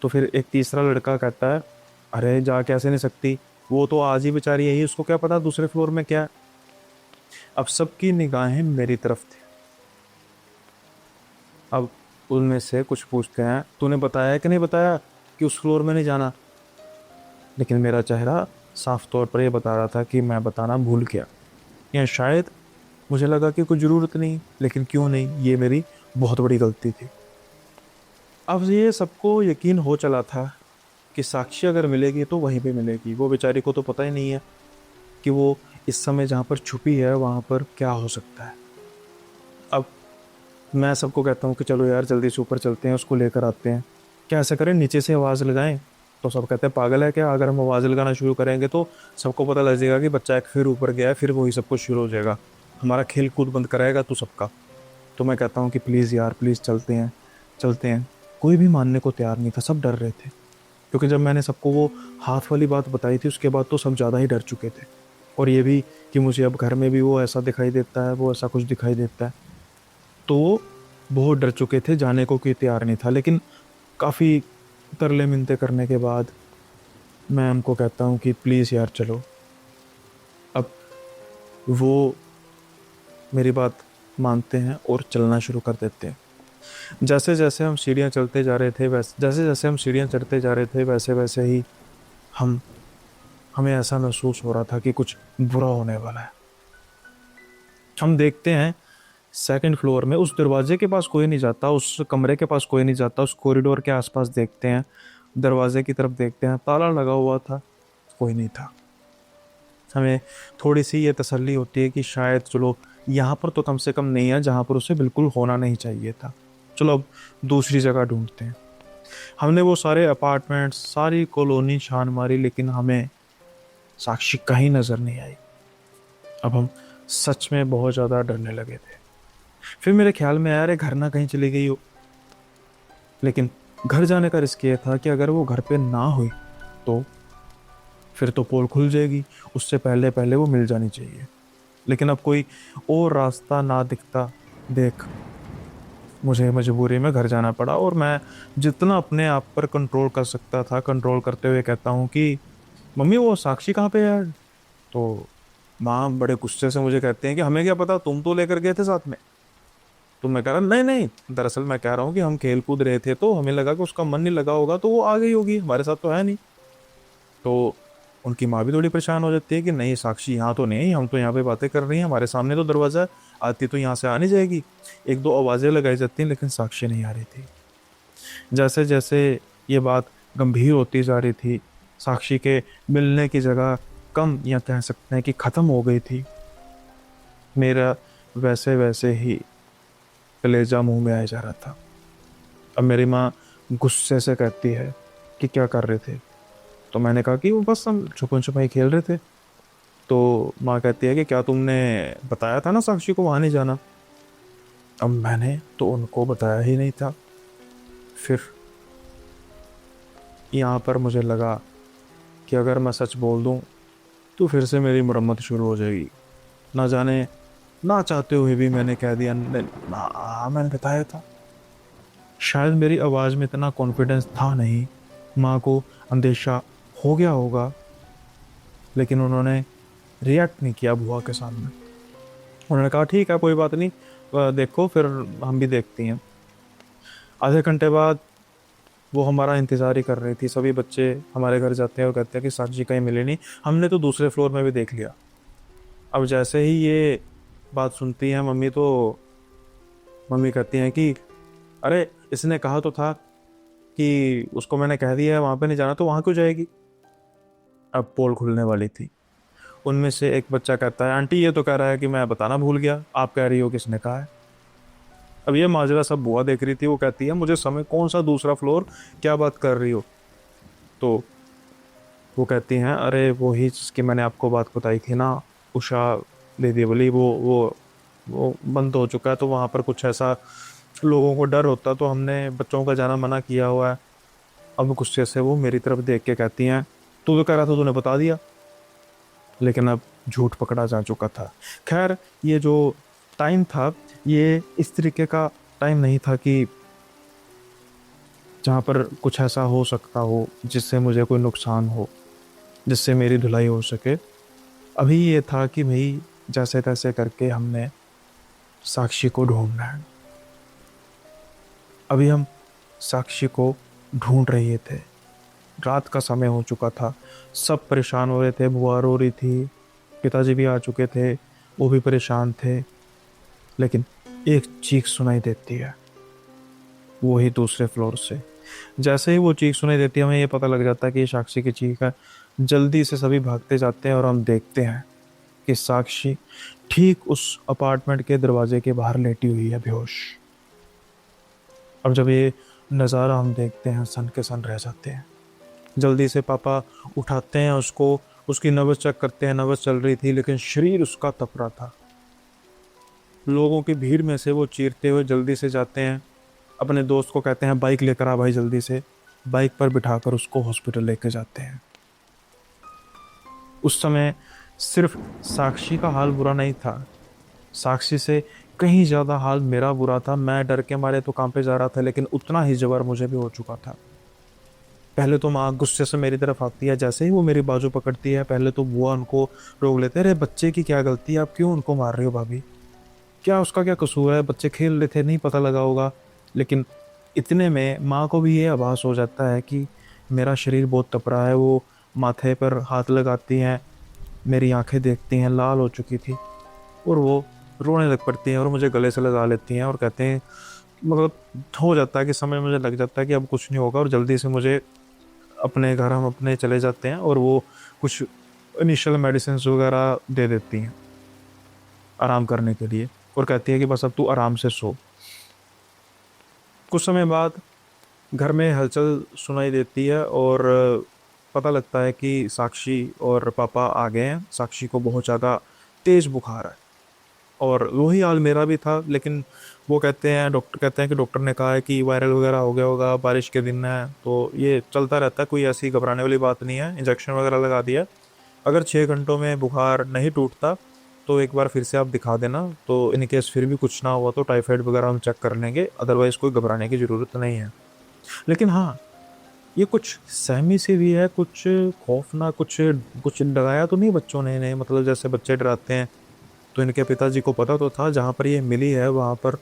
तो फिर एक तीसरा लड़का कहता है, अरे जा कैसे नहीं सकती, वो तो आज ही बेचारी यही, उसको क्या पता दूसरे फ्लोर में क्या है। अब सबकी निगाहें मेरी तरफ थी। अब उनमें से कुछ पूछते हैं, तूने बताया कि नहीं बताया कि उस फ्लोर में नहीं जाना? लेकिन मेरा चेहरा साफ तौर पर यह बता रहा था कि मैं बताना भूल गया, या शायद मुझे लगा कि कोई ज़रूरत नहीं, लेकिन क्यों नहीं, ये मेरी बहुत बड़ी गलती थी। अब ये सबको यकीन हो चला था कि साक्षी अगर मिलेगी तो वहीं पे मिलेगी। वो बेचारी को तो पता ही नहीं है कि वो इस समय जहाँ पर छुपी है वहाँ पर क्या हो सकता है। अब मैं सबको कहता हूँ कि चलो यार जल्दी से ऊपर चलते हैं, उसको लेकर आते हैं। क्या ऐसा करें, नीचे से आवाज़ लगाएं? तो सब कहते हैं पागल है क्या, अगर हम आवाज़ लगाना शुरू करेंगे तो सबको पता लग जाएगा कि बच्चा एक फिर ऊपर गया है, फिर वही सब कुछ शुरू हो जाएगा, हमारा खेल कूद बंद कराएगा तो सबका। तो मैं कहता हूँ कि प्लीज़ यार प्लीज़ चलते हैं, चलते हैं। कोई भी मानने को तैयार नहीं था, सब डर रहे थे, क्योंकि जब मैंने सबको वो हाथ वाली बात बताई थी उसके बाद तो सब ज़्यादा ही डर चुके थे। और ये भी कि मुझे अब घर में भी वो ऐसा दिखाई देता है, वो ऐसा कुछ दिखाई देता है, तो वो बहुत डर चुके थे, जाने को कोई तैयार नहीं था। लेकिन काफ़ी तरले मिन्नतें करने के बाद मैं उनको कहता हूँ कि प्लीज़ यार चलो। अब वो मेरी बात मानते हैं और चलना शुरू कर देते हैं। जैसे जैसे हम सीढ़ियाँ चलते जा रहे थे, वैसे जैसे जैसे हम सीढ़ियाँ चढ़ते जा रहे थे वैसे वैसे ही हम हमें ऐसा महसूस हो रहा था कि कुछ बुरा होने वाला है। हम देखते हैं सेकंड फ्लोर में, उस दरवाजे के पास कोई नहीं जाता, उस कमरे के पास कोई नहीं जाता, उस कॉरिडोर के आसपास देखते हैं, दरवाजे की तरफ देखते हैं, ताला लगा हुआ था, कोई नहीं था। हमें थोड़ी सी ये तसल्ली होती है कि शायद चलो यहाँ पर तो कम से कम नहीं है जहाँ पर उसे बिल्कुल होना नहीं चाहिए था, चलो अब दूसरी जगह ढूंढते हैं। हमने वो सारे अपार्टमेंट्स, सारी कॉलोनी छान मारी, लेकिन हमें साक्षी कहीं नज़र नहीं आई। अब हम सच में बहुत ज़्यादा डरने लगे थे। फिर मेरे ख्याल में आया अरे घर ना कहीं चली गई हो। लेकिन घर जाने का रिस्क ये था कि अगर वो घर पे ना हुई तो फिर तो पोल खुल जाएगी, उससे पहले पहले वो मिल जानी चाहिए। लेकिन अब कोई और रास्ता ना दिखता देख मुझे मजबूरी में घर जाना पड़ा। और मैं जितना अपने आप पर कंट्रोल कर सकता था कंट्रोल करते हुए कहता हूँ कि मम्मी वो साक्षी कहाँ पे है यार? तो माँ बड़े गुस्से से मुझे कहते हैं कि हमें क्या पता, तुम तो लेकर गए थे साथ में। तो मैं कह रहा नहीं नहीं, दरअसल मैं कह रहा हूँ कि हम खेल कूद रहे थे तो हमें लगा कि उसका मन नहीं लगा होगा तो वो आ गई होगी, हमारे साथ तो है नहीं। तो उनकी माँ भी थोड़ी परेशान हो जाती है कि नहीं साक्षी यहाँ तो नहीं, हम तो यहाँ पे बातें कर रही हैं, हमारे सामने तो दरवाज़ा है, आती तो यहाँ से आ नहीं जाएगी। एक दो आवाज़ें लगाई जाती हैं लेकिन साक्षी नहीं आ रही थी। जैसे जैसे ये बात गंभीर होती जा रही थी, साक्षी के मिलने की जगह कम या कह सकते हैं कि ख़त्म हो गई थी, मेरा वैसे वैसे ही कलेजा मुंह में आया जा रहा था। अब मेरी माँ गुस्से से कहती है कि क्या कर रहे थे? तो मैंने कहा कि वो बस हम छुपन छुपाई खेल रहे थे। तो माँ कहती है कि क्या तुमने बताया था ना साक्षी को वहाँ नहीं जाना? अब मैंने तो उनको बताया ही नहीं था। फिर यहाँ पर मुझे लगा कि अगर मैं सच बोल दूँ तो फिर से मेरी मरम्मत शुरू हो जाएगी। ना जाने ना चाहते हुए भी मैंने कह दिया हाँ मैंने बताया था। शायद मेरी आवाज़ में इतना कॉन्फिडेंस था नहीं, माँ को अंदेशा हो गया होगा, लेकिन उन्होंने रिएक्ट नहीं किया बुआ के सामने। उन्होंने कहा ठीक है कोई बात नहीं, देखो फिर हम भी देखती हैं। आधे घंटे बाद वो हमारा इंतज़ार ही कर रही थी। सभी बच्चे हमारे घर जाते हैं और कहते हैं कि साक्षी कहीं मिली नहीं, हमने तो दूसरे फ्लोर में भी देख लिया। अब जैसे ही ये बात सुनती हैं मम्मी, तो मम्मी कहती हैं कि अरे इसने कहा तो था कि उसको मैंने कह दिया है वहाँ पे नहीं जाना, तो वहाँ क्यों जाएगी? अब पोल खुलने वाली थी। उनमें से एक बच्चा कहता है आंटी ये तो कह रहा है कि मैं बताना भूल गया, आप कह रही हो किसने कहा है? अब ये माजरा सब बुआ देख रही थी, वो कहती है मुझे समय कौन सा दूसरा फ्लोर, क्या बात कर रही हो? तो वो कहती हैं अरे वो ही जिसकी मैंने आपको बात बताई थी ना, उषा दीदी बोली, वो बंद हो चुका है, तो वहाँ पर कुछ ऐसा लोगों को डर होता तो हमने बच्चों का जाना मना किया हुआ है। अब गुस्से से वो मेरी तरफ देख के कहती हैं तू तो कह रहा था तूने बता दिया। लेकिन अब झूठ पकड़ा जा चुका था। खैर ये जो टाइम था ये इस तरीके का टाइम नहीं था कि जहाँ पर कुछ ऐसा हो सकता हो जिससे मुझे कोई नुकसान हो, जिससे मेरी धुलाई हो सके। अभी ये था कि भाई जैसे तैसे करके हमने साक्षी को ढूंढना है। अभी हम साक्षी को ढूंढ रहे थे, रात का समय हो चुका था, सब परेशान हो रहे थे, बुआ रो रही थी, पिताजी भी आ चुके थे, वो भी परेशान थे। लेकिन एक चीख सुनाई देती है, वो ही दूसरे फ्लोर से। जैसे ही वो चीख सुनाई देती है, हमें ये पता लग जाता है कि ये साक्षी की चीख है। जल्दी से सभी भागते जाते हैं और हम देखते हैं कि साक्षी ठीक उस अपार्टमेंट के दरवाजे के बाहर लेटी हुई है बेहोश। और जब ये नज़ारा हम देखते हैं, सन के सन रह जाते हैं। जल्दी से पापा उठाते हैं उसको, उसकी नब्ज़ चेक करते हैं, नब्ज़ चल रही थी लेकिन शरीर उसका तप रहा था। लोगों की भीड़ में से वो चीरते हुए जल्दी से जाते हैं, अपने दोस्त को कहते हैं बाइक लेकर आ भाई जल्दी से। बाइक पर बिठाकर उसको हॉस्पिटल लेके जाते हैं। उस समय सिर्फ साक्षी का हाल बुरा नहीं था, साक्षी से कहीं ज़्यादा हाल मेरा बुरा था। मैं डर के मारे तो कांपे जा रहा था, लेकिन उतना ही जबर मुझे भी हो चुका था। पहले तो माँ गुस्से से मेरी तरफ आती है, जैसे ही वो मेरी बाजू पकड़ती है पहले तो बुआ उनको रोक लेते हैं। अरे बच्चे की क्या गलती है, आप क्यों उनको मार रहे हो भाभी, क्या उसका क्या कसूर है, बच्चे खेल रहे थे, नहीं पता लगा होगा। लेकिन इतने में माँ को भी ये आभास हो जाता है कि मेरा शरीर बहुत तप रहा है। वो माथे पर हाथ लगाती हैं, मेरी आंखें देखती हैं, लाल हो चुकी थी, और वो रोने लग पड़ती हैं और मुझे गले से लगा लेती हैं और कहते हैं, मतलब हो जाता है कि समय मुझे लग जाता है कि अब कुछ नहीं होगा, और जल्दी से मुझे अपने घर हम अपने चले जाते हैं। और वो कुछ इनिशियल मेडिसिन वगैरह दे देती हैं आराम करने के लिए, और कहती है कि बस अब तू आराम से सो। कुछ समय बाद घर में हलचल सुनाई देती है और पता लगता है कि साक्षी और पापा आ गए हैं। साक्षी को बहुत ज़्यादा तेज़ बुखार है, और वही हाल मेरा भी था। लेकिन वो कहते हैं, डॉक्टर कहते हैं कि डॉक्टर ने कहा है कि वायरल वगैरह हो गया होगा, बारिश के दिन है तो ये चलता रहता है, कोई ऐसी घबराने वाली बात नहीं है। इंजेक्शन वगैरह लगा दिया, अगर 6 घंटों में बुखार नहीं टूटता तो एक बार फिर से आप दिखा देना, तो इन केस फिर भी कुछ ना हुआ तो टाइफाइड वगैरह हम चेक कर लेंगे, अदरवाइज़ कोई घबराने की ज़रूरत नहीं है। लेकिन हाँ, ये कुछ सहमी सी भी है, कुछ खौफनाक, कुछ कुछ डराया तो नहीं बच्चों ने इन्हें, मतलब जैसे बच्चे डराते हैं। तो इनके पिताजी को पता तो था जहाँ पर ये मिली है वहाँ पर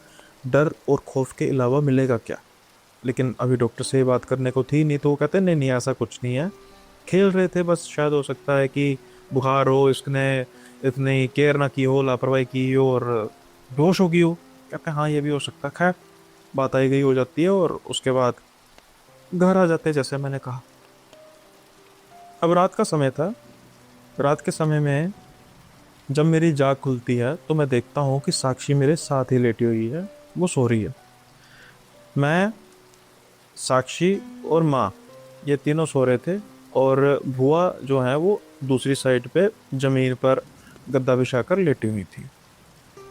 डर और खौफ के अलावा मिलेगा क्या, लेकिन अभी डॉक्टर से बात करने को थी नहीं, तो वो कहते हैं नहीं नहीं ऐसा कुछ नहीं है, खेल रहे थे बस, शायद हो सकता है कि बुखार हो, इसने इतनी केयर ना की हो, लापरवाही की हो और बेहोश हो गई हो। कहते हैं हाँ ये भी हो सकता है। खैर बात आई गई हो जाती है और उसके बाद घर आ जाते हैं जैसे मैंने कहा। अब रात का समय था। रात के समय में जब मेरी जाग खुलती है तो मैं देखता हूँ कि साक्षी मेरे साथ ही लेटी हुई है, वो सो रही है। मैं, साक्षी और माँ, ये तीनों सो रहे थे, और बुआ जो है वो दूसरी साइड पे ज़मीन पर गद्दा बिछाकर लेटी हुई थी।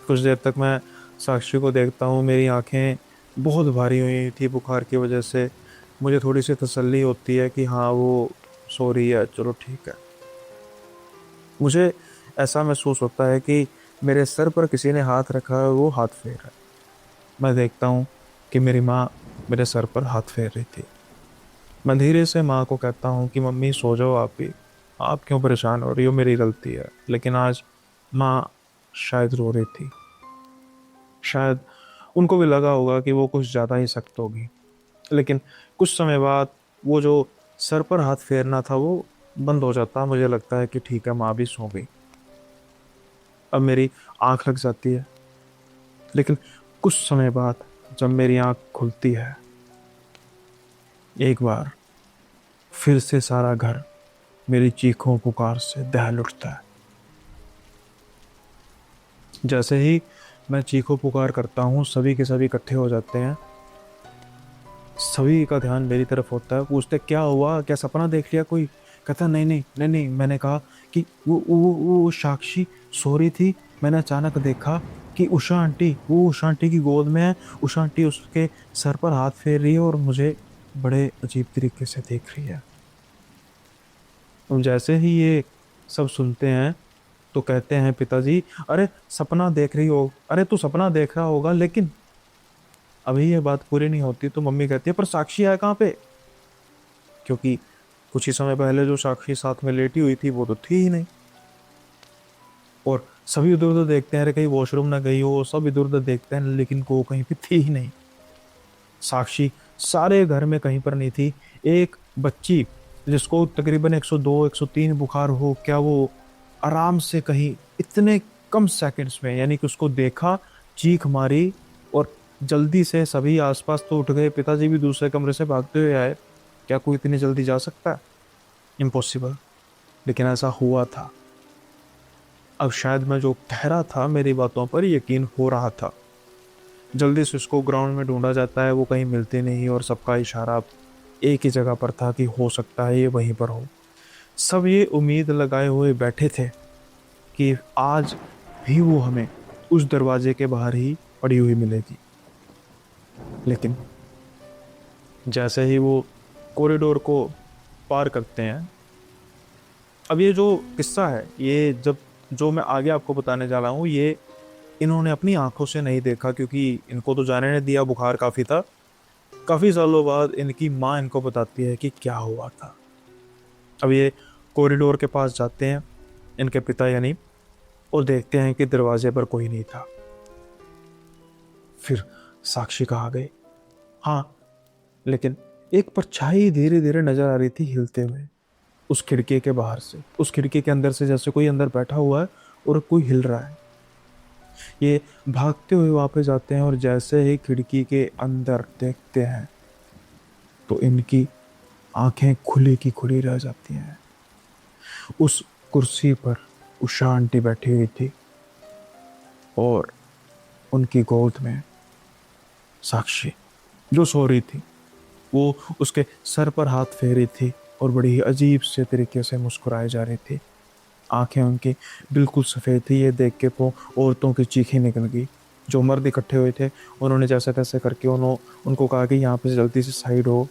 कुछ देर तक मैं साक्षी को देखता हूँ, मेरी आंखें बहुत भारी हुई थी बुखार की वजह से। मुझे थोड़ी सी तसल्ली होती है कि हाँ वो सो रही है, चलो ठीक है। मुझे ऐसा महसूस होता है कि मेरे सर पर किसी ने हाथ रखा है, वो हाथ फेर है। मैं देखता हूँ कि मेरी माँ मेरे सर पर हाथ फेर रही थी। मैं धीरे से माँ को कहता हूँ कि मम्मी सो जाओ आप भी, आप क्यों परेशान हो रही हो, मेरी गलती है। लेकिन आज माँ शायद रो रही थी, शायद उनको भी लगा होगा कि वो कुछ ज़्यादा ही सख्त होगी। लेकिन कुछ समय बाद वो जो सर पर हाथ फेरना था वो बंद हो जाता, मुझे लगता है कि ठीक है माँ भी सो गई। अब मेरी आँख लग जाती है, लेकिन कुछ समय बाद जब मेरी आँख खुलती है, एक बार फिर से सारा घर मेरी चीखों पुकार से दहल उठता है। जैसे ही मैं चीखों पुकार करता हूँ, सभी के सभी इकट्ठे हो जाते हैं। सभी का ध्यान मेरी तरफ होता है, पूछते क्या हुआ, क्या सपना देख लिया कोई। कहता नहीं नहीं नहीं नहीं, मैंने कहा कि वो साक्षी सो रही थी, मैंने अचानक देखा कि उषा आंटी, वो उषा आंटी की गोद में है, उषा आंटी उसके सर पर हाथ फेर रही है और मुझे बड़े अजीब तरीके से देख रही है। और जैसे ही ये सब सुनते हैं तो कहते हैं पिताजी, अरे सपना देख रही हो, अरे तू सपना देख रहा होगा। लेकिन अभी ये बात पूरी नहीं होती तो मम्मी कहती है पर साक्षी है कहाँ पे, क्योंकि कुछ ही समय पहले जो साक्षी साथ में लेटी हुई थी वो तो थी ही नहीं। और सभी इधर उधर देखते हैं, अरे कहीं वॉशरूम ना गई हो, सब इधर उधर देखते हैं लेकिन वो कहीं पे थी ही नहीं। साक्षी सारे घर में कहीं पर नहीं थी। एक बच्ची जिसको तकरीबन 102 103 बुखार हो, क्या वो आराम से कहीं इतने कम सेकंड्स में, यानी कि उसको देखा, चीख मारी और जल्दी से सभी आसपास तो उठ गए, पिताजी भी दूसरे कमरे से भागते हुए आए। क्या कोई इतनी जल्दी जा सकता है? इम्पॉसिबल। लेकिन ऐसा हुआ था। अब शायद मैं जो कह रहा था मेरी बातों पर यकीन हो रहा था। जल्दी से उसको ग्राउंड में ढूंढा जाता है, वो कहीं मिलते नहीं और सबका इशारा एक ही जगह पर था कि हो सकता है ये वहीं पर हो। सब ये उम्मीद लगाए हुए बैठे थे कि आज भी वो हमें उस दरवाजे के बाहर ही पड़ी हुई मिलेगी। लेकिन जैसे ही वो कॉरिडोर को पार करते हैं, अब ये जो किस्सा है, ये जब जो मैं आगे आपको बताने जा रहा हूँ, ये इन्होंने अपनी आंखों से नहीं देखा, क्योंकि इनको तो जाने ने दिया, बुखार काफ़ी था। काफ़ी सालों बाद इनकी माँ इनको बताती है कि क्या हुआ था। अब ये कॉरिडोर के पास जाते हैं, इनके पिता यानी, और देखते हैं कि दरवाजे पर कोई नहीं था। फिर साक्षी कहाँ गई? हाँ, लेकिन एक परछाई धीरे धीरे नजर आ रही थी हिलते हुए उस खिड़की के बाहर से, उस खिड़की के अंदर से, जैसे कोई अंदर बैठा हुआ है और कोई हिल रहा है। ये भागते हुए वापस जाते हैं और जैसे ही खिड़की के अंदर देखते हैं तो इनकी आंखें खुली की खुली रह जाती हैं। उस कुर्सी पर उषा आंटी बैठी हुई थी और उनकी गोद में साक्षी, जो सो रही थी। वो उसके सर पर हाथ फेरी थी और बड़ी ही अजीब से तरीके से मुस्कुराए जा रही थी। आंखें उनकी बिल्कुल सफ़ेद थी। ये देख के वो औरतों की चीखें निकल गई। जो मर्द इकट्ठे हुए थे उन्होंने जैसे तैसे करके उनको कहा कि यहाँ पे से जल्दी से साइड हो।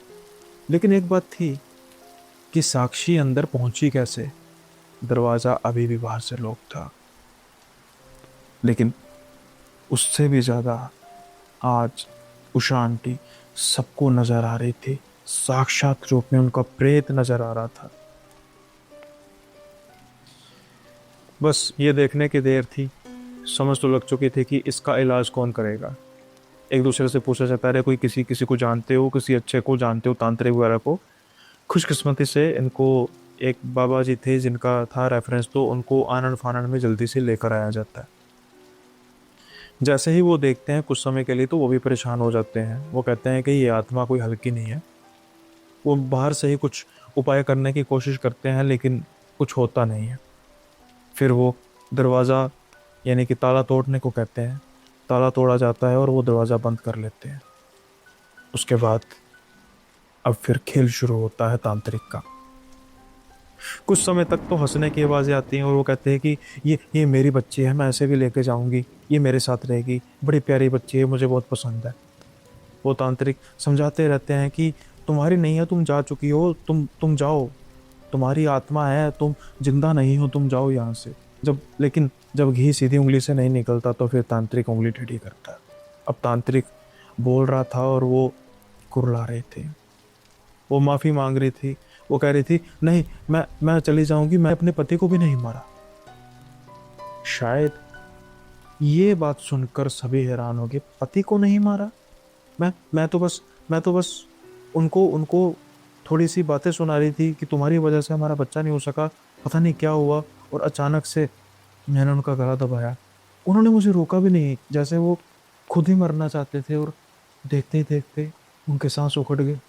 लेकिन एक बात थी कि साक्षी अंदर पहुंची कैसे? दरवाज़ा अभी भी बाहर से लॉक था। लेकिन उससे भी ज़्यादा आज उषा आंटी सबको नजर आ रही थी। साक्षात रूप में उनका प्रेत नजर आ रहा था। बस ये देखने की देर थी, समझ तो लग चुकी थी कि इसका इलाज कौन करेगा। एक दूसरे से पूछा जाता है, कोई किसी किसी को जानते हो, किसी अच्छे को जानते हो, तांत्रिक वगैरह को? खुशकिस्मती से इनको एक बाबा जी थे जिनका था रेफरेंस, तो उनको आनन फानन में जल्दी से लेकर आया जाता है। जैसे ही वो देखते हैं कुछ समय के लिए तो वो भी परेशान हो जाते हैं। वो कहते हैं कि ये आत्मा कोई हल्की नहीं है। वो बाहर से ही कुछ उपाय करने की कोशिश करते हैं लेकिन कुछ होता नहीं है। फिर वो दरवाज़ा यानी कि ताला तोड़ने को कहते हैं। ताला तोड़ा जाता है और वो दरवाज़ा बंद कर लेते हैं। उसके बाद अब फिर खेल शुरू होता है तांत्रिक का। कुछ समय तक तो हंसने की आवाज़ें आती हैं और वो कहते हैं कि ये मेरी बच्ची है, मैं ऐसे भी लेके जाऊंगी, ये मेरे साथ रहेगी, बड़ी प्यारी बच्ची है, मुझे बहुत पसंद है। वो तांत्रिक समझाते रहते हैं कि तुम्हारी नहीं है, तुम जा चुकी हो, तुम जाओ, तुम्हारी आत्मा है, तुम जिंदा नहीं हो, तुम जाओ यहाँ से। लेकिन जब घी सीधी उंगली से नहीं निकलता तो फिर तांत्रिक उंगली टेढ़ी करता है। अब तांत्रिक बोल रहा था और वो कुरला रहे थे। वो माफ़ी मांग रही थी। वो कह रही थी, नहीं, मैं चली जाऊंगी, मैं अपने पति को भी नहीं मारा। शायद ये बात सुनकर सभी हैरान हो गए। पति को नहीं मारा? मैं तो बस उनको उनको थोड़ी सी बातें सुना रही थी कि तुम्हारी वजह से हमारा बच्चा नहीं हो सका, पता नहीं क्या हुआ, और अचानक से मैंने उनका गला दबाया। उन्होंने मुझे रोका भी नहीं, जैसे वो खुद ही मरना चाहते थे, और देखते ही देखते उनके सांस उखड़ गए।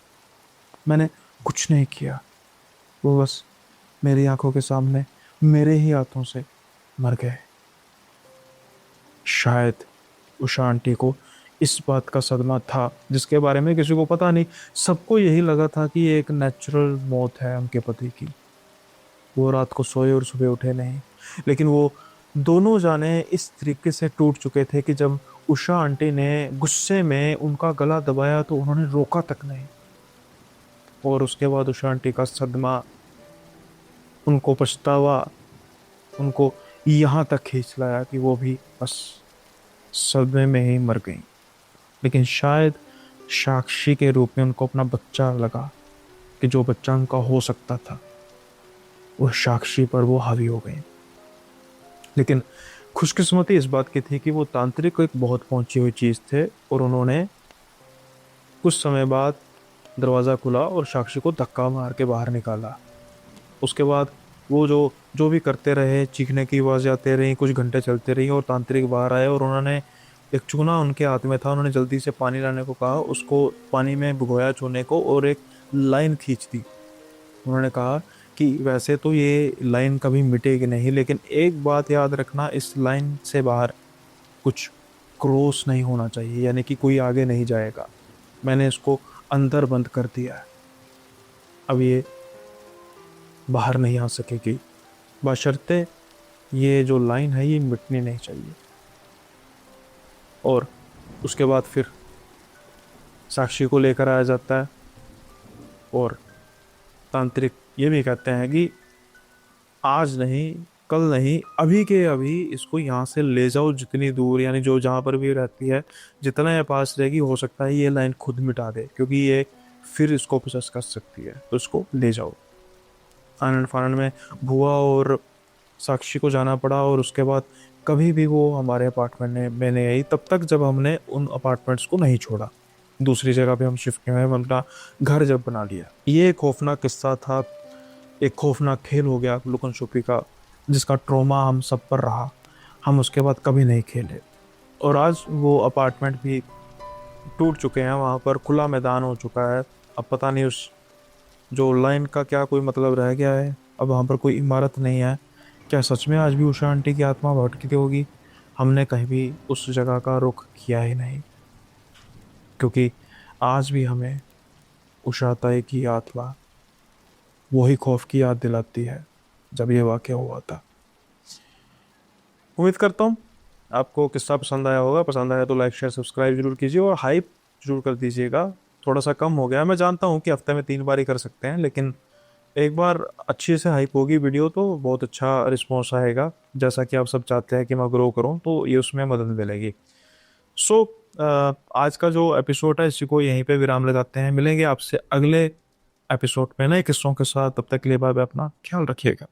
मैंने कुछ नहीं किया, वो बस मेरी आंखों के सामने मेरे ही हाथों से मर गए। शायद उषा आंटी को इस बात का सदमा था जिसके बारे में किसी को पता नहीं। सबको यही लगा था कि ये एक नेचुरल मौत है उनके पति की। वो रात को सोए और सुबह उठे नहीं। लेकिन वो दोनों जाने इस तरीके से टूट चुके थे कि जब उषा आंटी ने गुस्से में उनका गला दबाया तो उन्होंने रोका तक नहीं। और उसके बाद उषा आंटी का सदमा, उनको पछतावा, उनको यहाँ तक खींच लाया कि वो भी बस सदमे में ही मर गई। लेकिन शायद साक्षी के रूप में उनको अपना बच्चा लगा कि जो बच्चा उनका हो सकता था, वो साक्षी पर वो हावी हो गई। लेकिन खुशकिस्मती इस बात की थी कि वो तांत्रिक एक बहुत पहुंची हुई चीज़ थे, और उन्होंने कुछ समय बाद दरवाज़ा खुला और साक्षी को धक्का मार के बाहर निकाला। उसके बाद वो जो जो भी करते रहे, चीखने की आवाज़ें आती रहीं, कुछ घंटे चलते रही और तांत्रिक बाहर आए और उन्होंने एक चूना उनके हाथ में था, उन्होंने जल्दी से पानी लाने को कहा, उसको पानी में भिगोया चूने को और एक लाइन खींच दी। उन्होंने कहा कि वैसे तो ये लाइन कभी मिटेगी नहीं, लेकिन एक बात याद रखना, इस लाइन से बाहर कुछ क्रॉस नहीं होना चाहिए, यानी कि कोई आगे नहीं जाएगा। मैंने इसको अंदर बंद कर दिया है, अब ये बाहर नहीं आ सकेगी, बशर्ते ये जो लाइन है ये मिटनी नहीं चाहिए। और उसके बाद फिर साक्षी को लेकर आया जाता है और तांत्रिक ये भी कहते हैं कि आज नहीं, कल नहीं, अभी के अभी इसको यहाँ से ले जाओ जितनी दूर, यानी जो जहाँ पर भी रहती है, जितना ये पास रहेगी, हो सकता है ये लाइन खुद मिटा दे, क्योंकि ये फिर इसको प्रोसेस कर सकती है, तो इसको ले जाओ। आनंद फानन में भुआ और साक्षी को जाना पड़ा, और उसके बाद कभी भी वो हमारे अपार्टमेंट में नहीं आई, तब तक जब हमने उन अपार्टमेंट्स को नहीं छोड़ा। दूसरी जगह पे हम शिफ्ट किए, हम अपना घर जब बना लिया। ये एक खौफनाक किस्सा था, एक खौफनाक खेल हो गया लुकन छुपी का, जिसका ट्रॉमा हम सब पर रहा। हम उसके बाद कभी नहीं खेले, और आज वो अपार्टमेंट भी टूट चुके हैं, वहाँ पर खुला मैदान हो चुका है। अब पता नहीं उस जो लाइन का क्या कोई मतलब रह गया है, अब वहाँ पर कोई इमारत नहीं है। क्या सच में आज भी उषा आंटी की आत्मा भटकती होगी? हमने कहीं भी उस जगह का रुख किया ही नहीं, क्योंकि आज भी हमें उषा ताई की आत्मा वही खौफ की याद दिलाती है जब ये वाक़या हुआ था। उम्मीद करता हूँ आपको किस्सा पसंद आया होगा। पसंद आया तो लाइक शेयर सब्सक्राइब जरूर कीजिए और हाइप जरूर कर दीजिएगा। थोड़ा सा कम हो गया, मैं जानता हूँ कि हफ्ते में 3 बार ही कर सकते हैं, लेकिन एक बार अच्छे से हाइप होगी वीडियो तो बहुत अच्छा रिस्पॉन्स आएगा। जैसा कि आप सब चाहते हैं कि मैं ग्रो करूँ, तो ये उसमें मदद मिलेगी। सो आज का जो एपिसोड है इसी को यहीं पे विराम लगाते हैं। मिलेंगे आपसे अगले एपिसोड में नए किस्सों के साथ। तब तक के लिए बाय बाय, अपना ख्याल रखिएगा।